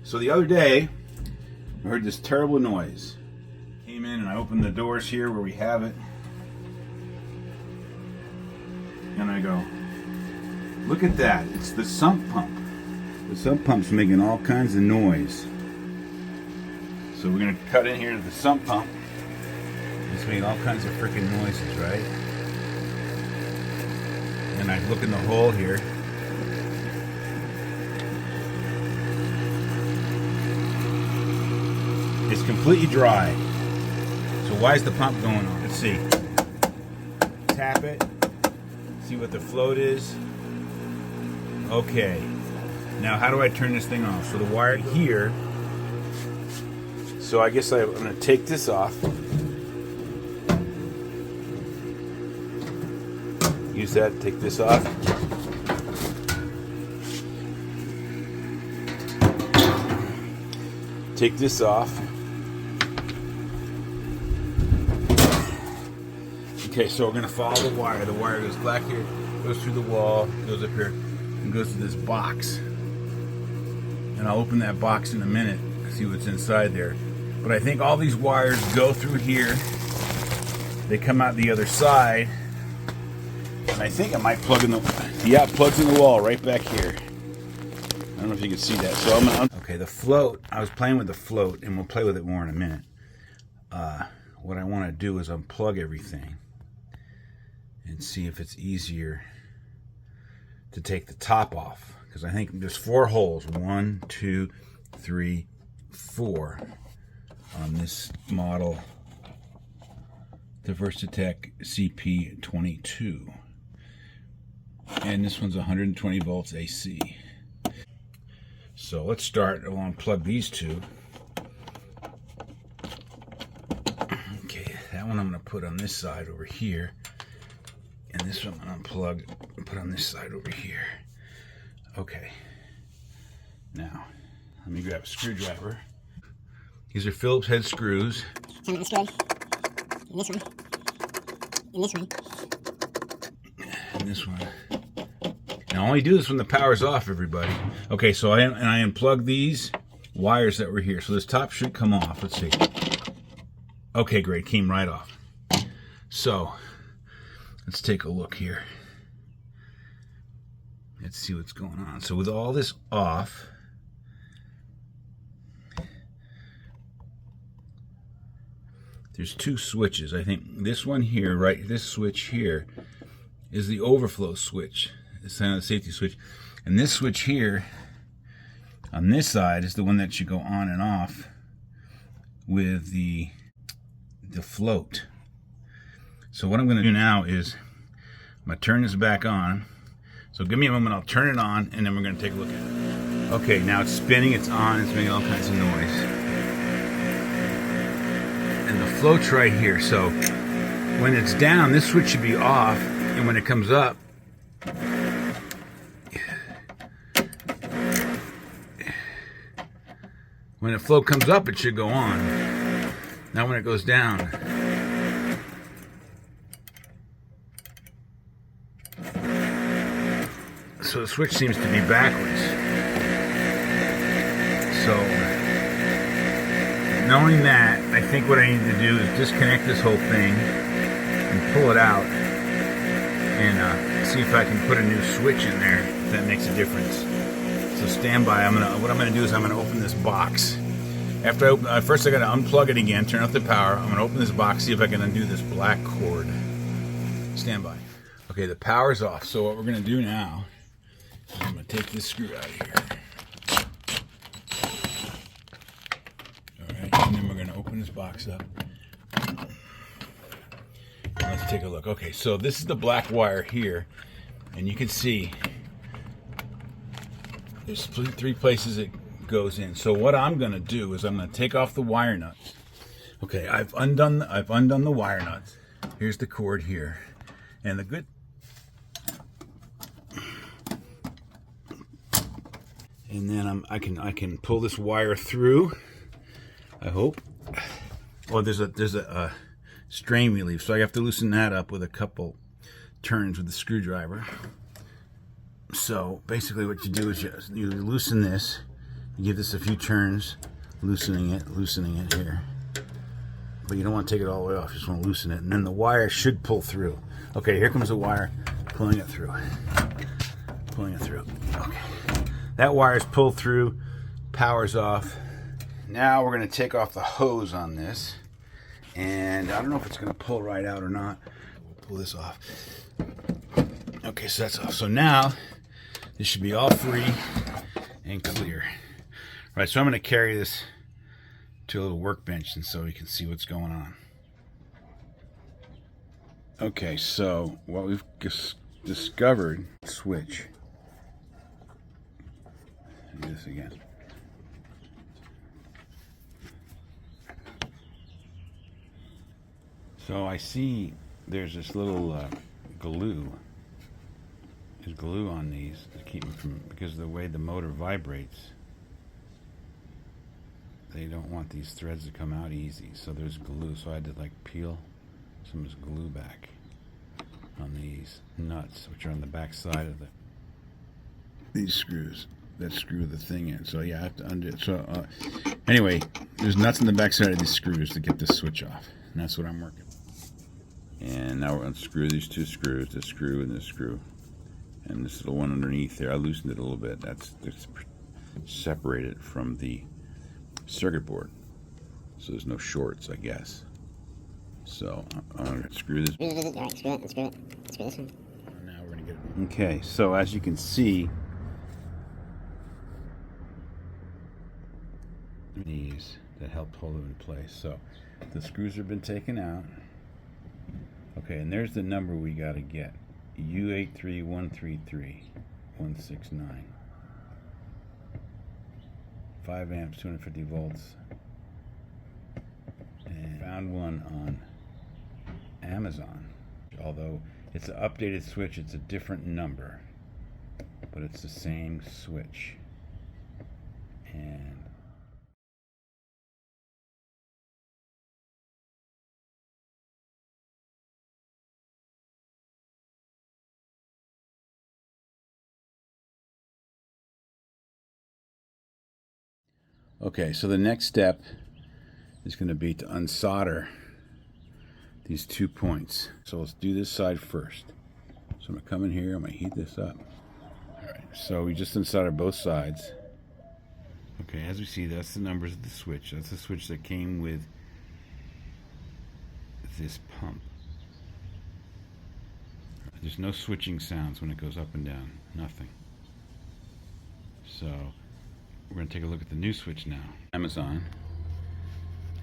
So the other day, I heard this terrible noise. Came in and I opened the doors here where we have it. And I go, look at that, it's the sump pump. The sump pump's making all kinds of noise. So we're gonna cut in here to the sump pump. It's making all kinds of freaking noises, right? And I look in the hole here. It's completely dry. So why is the pump going on? Let's see. Tap it. See what the float is. Okay. Now how do I turn this thing off? So the wire here. So I guess I'm going to take this off. Use that, take this off. Take this off. Okay, so we're going to follow the wire. The wire goes back here, goes through the wall, goes up here, and goes to this box. And I'll open that box in a minute, see what's inside there. But I think all these wires go through here. They come out the other side. And I think I might plug in the... Yeah, it plugs in the wall right back here. I don't know if you can see that. So I'm going to... Okay, the float. I was playing with the float, and we'll play with it more in a minute. What I want to do is unplug everything and see if it's easier to take the top off, because I think there's 4 holes, 1, 2, 3, 4 on this model DiversiTech CP22, and this one's 120 volts AC. So let's start. I'll unplug these two. Okay, that one I'm going to put on this side over here. And this one I'm going to unplug and put on this side over here. Okay. Now, let me grab a screwdriver. These are Phillips head screws. Some of this good. And this one. And this one. And this one. Now, I only do this when the power's off, everybody. Okay, so I unplugged these wires that were here. So this top should come off. Let's see. Okay, great. Came right off. So... let's take a look here. Let's see what's going on. So with all this off, there's 2 switches. I think this one here, right, this switch here is the overflow switch. It's kind of the safety switch. And this switch here on this side is the one that should go on and off with the float. So what I'm going to do now is I'm going to turn this back on. So give me a moment, I'll turn it on, and then we're going to take a look at it. Okay, now it's spinning, it's on, it's making all kinds of noise. And the float's right here. So when it's down, this switch should be off, and when it comes up, when the float comes up, it should go on. Now when it goes down, so the switch seems to be backwards. So, knowing that, I think what I need to do is disconnect this whole thing and pull it out and see if I can put a new switch in there, if that makes a difference. So stand by. What I'm gonna do is I'm gonna open this box. After I open, first I gotta unplug it again, turn off the power. I'm gonna open this box, see if I can undo this black cord. Stand by. Okay, the power's off. So what we're gonna do now, I'm going to take this screw out of here. Alright, and then we're going to open this box up. And let's take a look. Okay, so this is the black wire here. And you can see there's 3 places it goes in. So what I'm going to do is I'm going to take off the wire nuts. Okay, I've undone the wire nuts. Here's the cord here. And the good... and then I can pull this wire through, I hope. Oh, there's a strain relief, so I have to loosen that up with a couple turns with the screwdriver. So basically what you do is you loosen this, You give this a few turns, loosening it here. But you don't want to take it all the way off, you just want to loosen it. And then the wire should pull through. Okay, here comes the wire pulling it through. Okay. That wire's pulled through, power's off. Now we're going to take off the hose on this. And I don't know if it's going to pull right out or not. We'll pull this off. Okay, so that's off. So now, this should be all free and clear. All right, so I'm going to carry this to a little workbench and so we can see what's going on. Okay, so what we've discovered, switch. Do this again. So I see there's this little glue. There's glue on these to keep them from, because of the way the motor vibrates. They don't want these threads to come out easy, so there's glue. So I had to like peel some of this glue back on these nuts, which are on the back side of these screws that screw the thing in. So yeah, I have to undo it. So anyway, there's nuts on the back side of these screws to get this switch off, and that's what I'm working. And now we're going to unscrew these two screws, this screw and this screw, and this little one underneath there. I loosened it a little bit. That's separated from the circuit board, so there's no shorts, I guess. So I'm going to screw this. All right, screw it. Screw this one. Now we're going to get it. Okay, so as you can see, these that help hold it in place. So the screws have been taken out. Okay, and there's the number we got to get. U83133-169. 5 amps, 250 volts. And found one on Amazon. Although it's an updated switch, it's a different number, but it's the same switch. And okay, so the next step is going to be to unsolder these 2 points. So let's do this side first. So I'm going to come in here, I'm going to heat this up. Alright, so we just unsoldered both sides. Okay, as we see, that's the numbers of the switch. That's the switch that came with this pump. There's no switching sounds when it goes up and down. Nothing. So we're going to take a look at the new switch now. Amazon.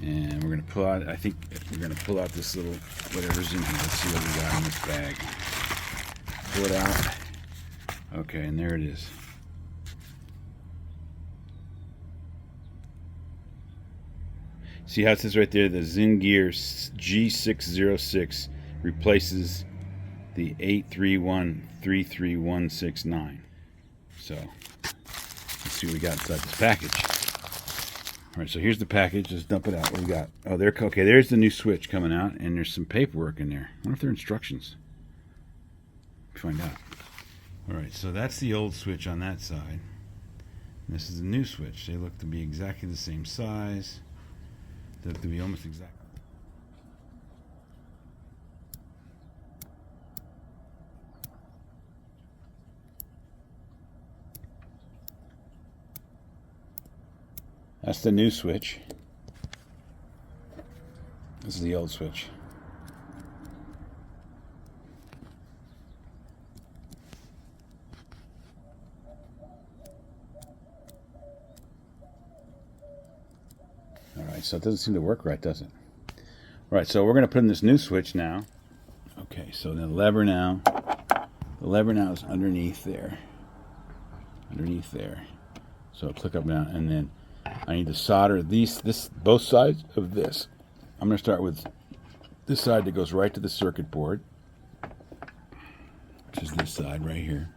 And we're going to pull out, I think we're going to pull out this little, whatever's in here. Let's see what we got in this bag. Pull it out. Okay, and there it is. See how it says right there, the Zingear G606 replaces the 831-33169. So let's see what we got inside this package. All right, so here's the package. Let's dump it out. What do we got? Oh, okay, there's the new switch coming out, and there's some paperwork in there. I wonder if they're instructions. Find out. All right, so that's the old switch on that side. And this is the new switch. They look to be exactly the same size. They look to be almost exact. That's the new switch. This is the old switch. Alright, so it doesn't seem to work right, does it? Alright, so we're going to put in this new switch now. Okay, so the lever now is underneath there. Underneath there. So I'll click up now, and then I need to solder both sides of this. I'm going to start with this side that goes right to the circuit board, which is this side right here.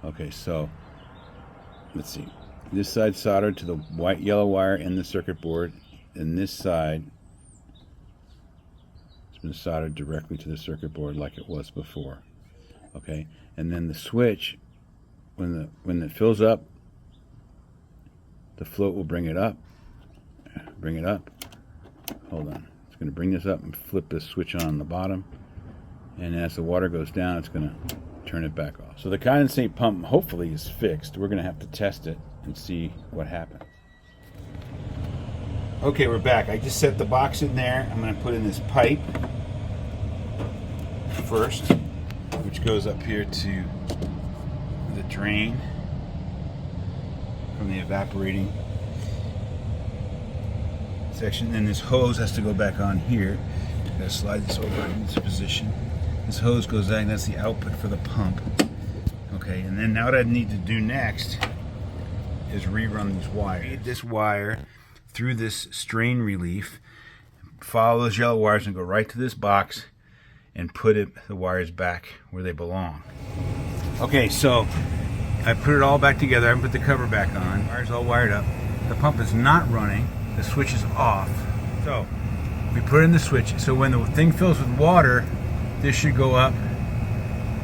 Okay, so let's see. This side soldered to the white yellow wire in the circuit board, and this side has been soldered directly to the circuit board like it was before. Okay, and then the switch when it fills up, the float will bring it up. Bring it up. Hold on. It's going to bring this up and flip this switch on the bottom. And as the water goes down, it's going to turn it back off. So the condensate pump hopefully is fixed. We're going to have to test it and see what happens. Okay, we're back. I just set the box in there. I'm going to put in this pipe first, which goes up here to the drain from the evaporating section. Then this hose has to go back on here. Gotta slide this over into position. This hose goes down, that's the output for the pump. Okay, and then now what I need to do next is rerun these wires. Feed this wire through this strain relief, follow those yellow wires and go right to this box and put the wires back where they belong. Okay, so I put it all back together. I put the cover back on. Wires all wired up. The pump is not running. The switch is off. So we put in the switch. So when the thing fills with water, this should go up.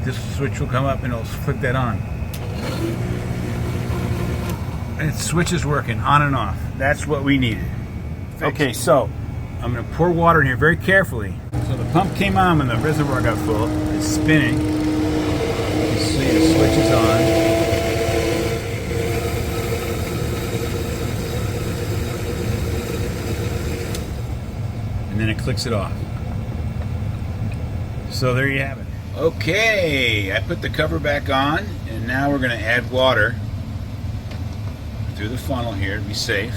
This switch will come up and it'll flick that on. And the switch is working on and off. That's what we needed. Okay, so I'm going to pour water in here very carefully. So the pump came on when the reservoir got full. It's spinning. You can see the switch is on. And then it clicks it off. So there you have it. Okay, I put the cover back on, and now we're going to add water through the funnel here to be safe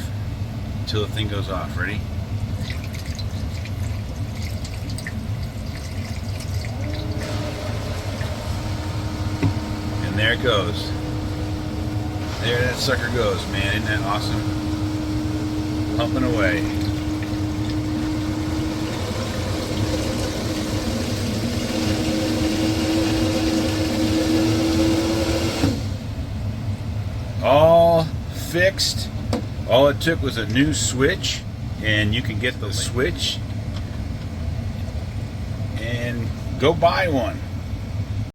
until the thing goes off. Ready? And there it goes. There that sucker goes, man. Isn't that awesome? Pumping away. All fixed. All it took was a new switch, and you can get the switch and go buy one.